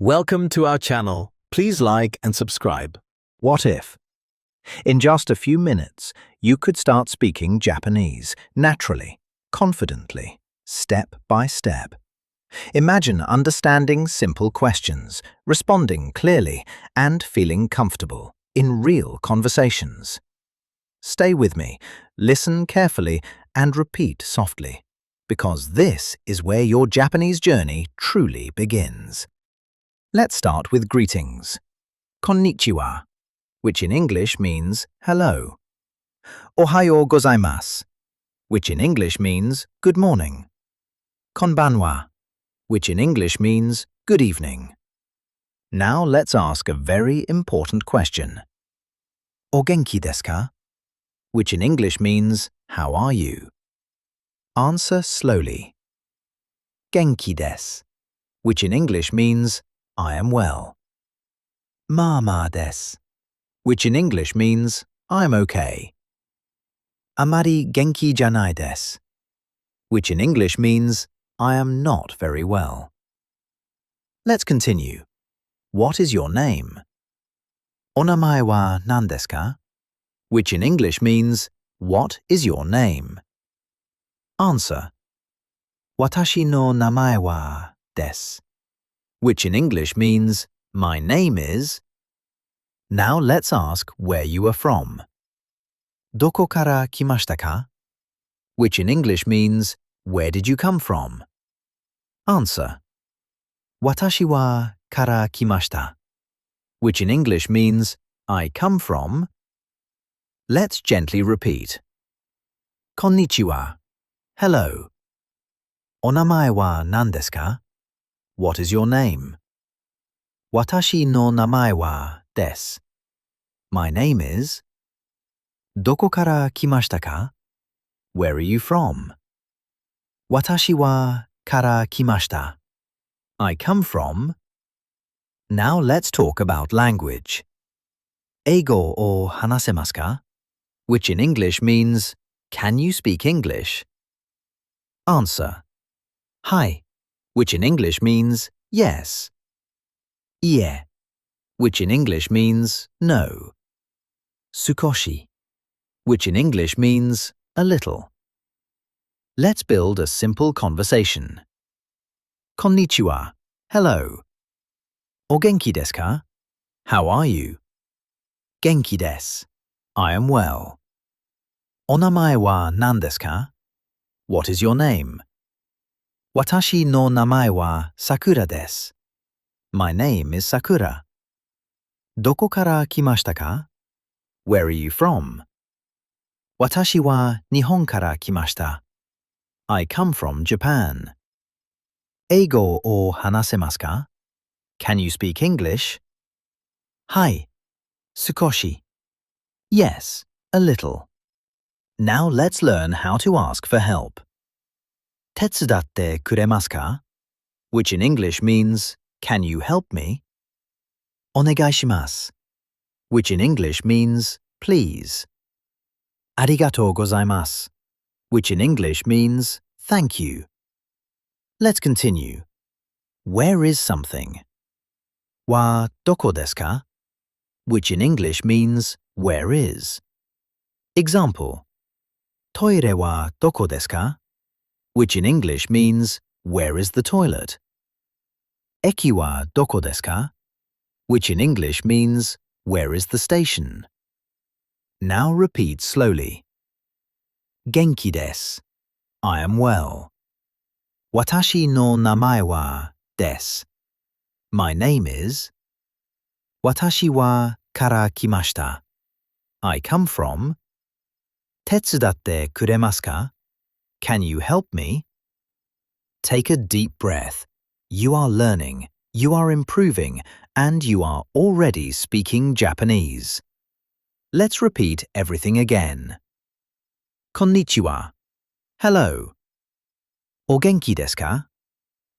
Welcome to our channel. Please like and subscribe. What if? In just a few minutes, you could start speaking Japanese naturally, confidently, step by step. Imagine understanding simple questions, responding clearly, and feeling comfortable in real conversations. Stay with me, listen carefully, and repeat softly, because this is where your Japanese journey truly begins. Let's start with greetings. Konnichiwa, which in English means hello. Ohayou gozaimasu, which in English means good morning. Konbanwa, which in English means good evening. Now let's ask a very important question. O genki desu ka? Which in English means how are you? Answer slowly. Genki desu, which in English means I am well. Ma desu, which in English means I'm okay. Amari genki janai desu, which in English means I am not very well. Let's continue. What is your name? Onamae wa nan desu ka? Which in English means what is your name? Answer. Watashi no namae wa desu, which in English means my name is. Now let's ask where you are from. Doko kara kimashita ka? Which in English means where did you come from? Answer. Watashi wa kara kimashita, which in English means I come from. Let's gently repeat. Konnichiwa, hello. Onamae wa nan desu ka? What is your name? Watashi no namae wa desu. My name is. Doko kara kimashita ka? Where are you from? Watashi wa kara kimashita. I come from. Now let's talk about language. Eigo o hanasemasu ka? Which in English means, can you speak English? Answer. Hai, which in English means yes. Ie, which in English means no. Sukoshi, which in English means a little. Let's build a simple conversation. Konnichiwa, hello. O genki desu ka? How are you? Genki desu, I am well. Onamae wa nan desu ka? What is your name? Watashi no namae wa Sakura desu. My name is Sakura. Doko kara kimashita ka? Where are you from? Watashi wa Nihon kara kimashita. I come from Japan. Eigo o hanasemasu ka? Can you speak English? Hai, sukoshi. Yes, a little. Now let's learn how to ask for help. Tetsudatte kuremasu ka? Which in English means, can you help me? Onegai shimasu, which in English means, please. Arigatou gozaimasu, which in English means, thank you. Let's continue. Where is something? Wa doko desu ka? Which in English means, where is. Example. Toire wa doko desu ka? Which in English means, where is the toilet? Eki wa doko desu ka? Which in English means, where is the station? Now repeat slowly. Genki desu, I am well. Watashi no namae wa desu. My name is. Watashi wa kara kimashita. I come from. Tetsudatte kuremasu ka? Can you help me? Take a deep breath. You are learning, you are improving, and you are already speaking Japanese. Let's repeat everything again. Konnichiwa. Hello. O genki desu ka?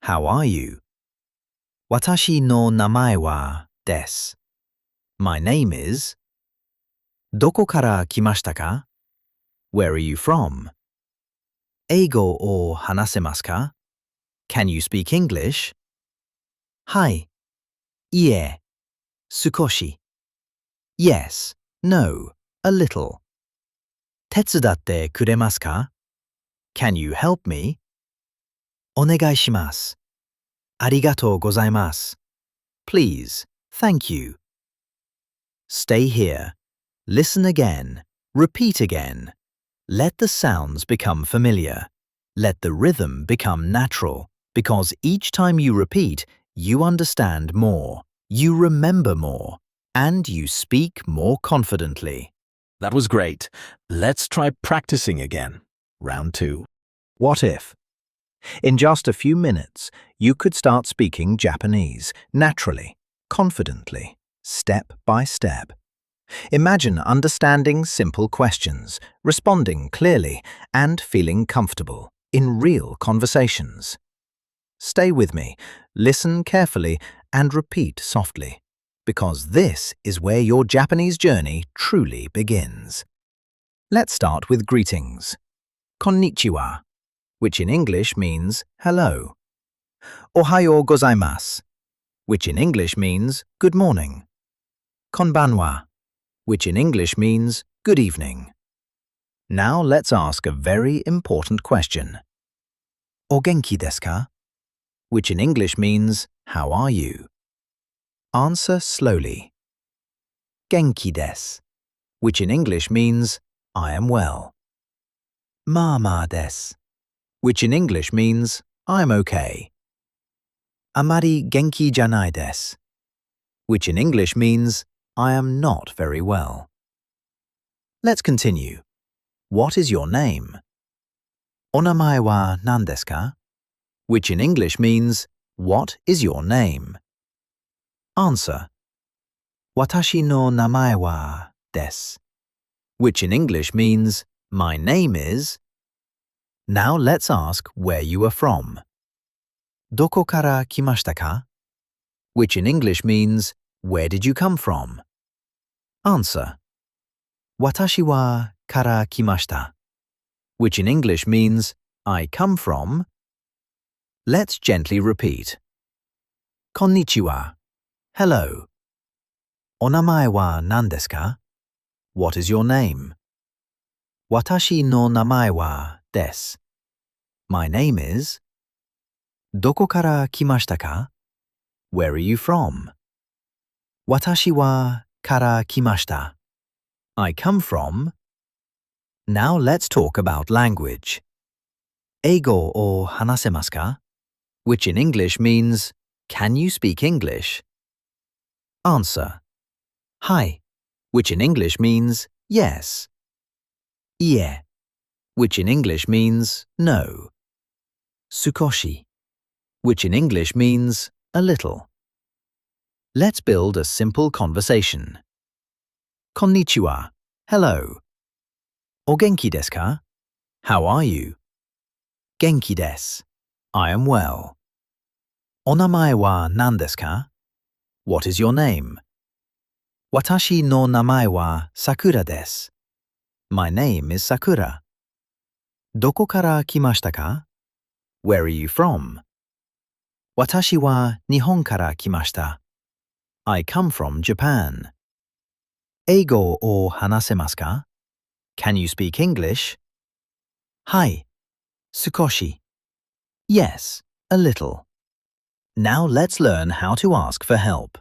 How are you? Watashi no namae wa desu. My name is. Doko kara kimashita ka? Where are you from? Eigo o hanasemasu ka? Can you speak English? Hai, いえ、少し。Yes, no, a little. 手伝ってくれますか? Can you help me? お願いします。ありがとうございます。Please, thank you. Stay here. Listen again. Repeat again. Let the sounds become familiar. Let the rhythm become natural, because each time you repeat, you understand more, you remember more, and you speak more confidently. That was great. Let's try practicing again. Round 2. What if? In just a few minutes, you could start speaking Japanese naturally, confidently, step by step. Imagine understanding simple questions, responding clearly, and feeling comfortable in real conversations. Stay with me, listen carefully, and repeat softly, because this is where your Japanese journey truly begins. Let's start with greetings. Konnichiwa, which in English means hello. Ohayo gozaimasu, which in English means good morning. Konbanwa, which in English means good evening. Now let's ask a very important question. O genki desu ka? Which in English means how are you? Answer slowly. Genki desu, which in English means I am well. Ma desu, which in English means I'm okay. Amari genki janai desu, which in English means I am not very well. Let's continue. What is your name? Onamae wa nan desu ka? Which in English means what is your name? Answer. Watashi no namae wa desu, which in English means my name is. Now let's ask where you are from. Doko kara kimashita ka? Which in English means where did you come from? Answer. Watashi wa kara kimashita, which in English means I come from. Let's gently repeat. Konnichiwa, hello. Onamae wa nan desu ka? What is your name? Watashi no namae wa desu. My name is. Doko kara kimashita ka? Where are you from? Watashi wa kara kimashita. I come from. Now let's talk about language. Eigo o hanasemasu ka? Which in English means, can you speak English? Answer. Hai, which in English means yes. Ie, which in English means no. Sukoshi, which in English means a little. Let's build a simple conversation. Konnichiwa, hello. O genki desu ka? How are you? Genki desu, I am well. Onamae wa nan desu ka? What is your name? Watashi no namae wa Sakura desu. My name is Sakura. Doko kara kimashita ka? Where are you from? Watashi wa Nihon kara kimashita. I come from Japan. Eigo o hanasemasu ka? Can you speak English? Hai, sukoshi. Yes, a little. Now let's learn how to ask for help.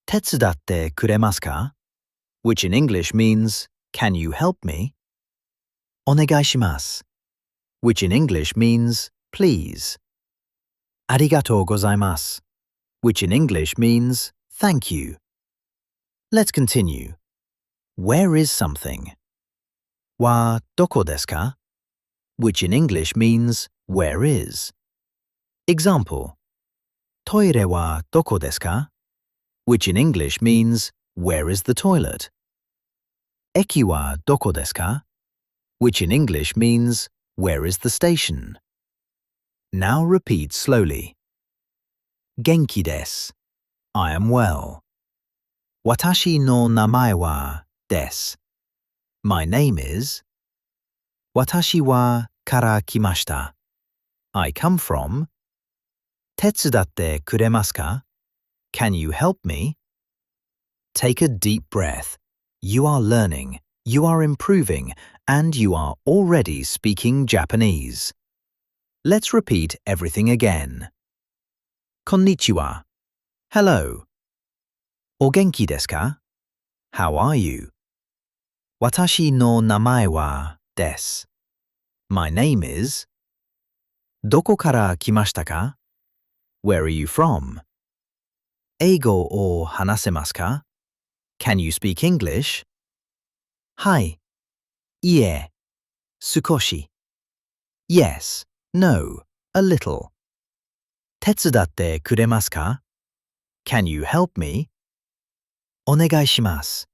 Tetsudatte kuremasu ka? Which in English means, can you help me? Onegai shimasu, which in English means, please. Arigatou gozaimasu, which in English means, thank you. Let's continue. Where is something? Wa doko desu ka? Which in English means, where is. Example. Toire wa doko desu ka? Which in English means, where is the toilet? Eki wa doko desu ka? Which in English means, where is the station? Now repeat slowly. Genki desu. I am well. Watashi no namae wa desu. My name is. Watashi wa kara kimashita. I come from. Tetsudatte kuremasu ka? Can you help me? Take a deep breath. You are learning, you are improving, and you are already speaking Japanese. Let's repeat everything again. Konnichiwa. Hello. O genki desu ka? How are you? Watashi no namae wa desu. My name is. Doko kara kimashita ka? Where are you from? Eigo o hanasemasu ka? Can you speak English? Hai. Ie. Sukoshi. Yes. No. A little. Tetsudatte kuremasu ka? Can you help me? Onegai shimasu.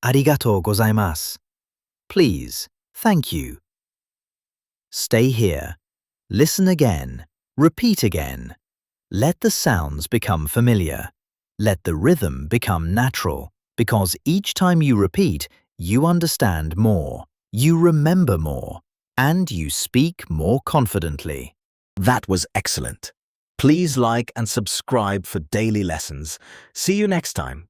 Arigatou gozaimasu. Please. Thank you. Stay here. Listen again. Repeat again. Let the sounds become familiar. Let the rhythm become natural, because each time you repeat, you understand more, you remember more, and you speak more confidently. That was excellent. Please like and subscribe for daily lessons. See you next time.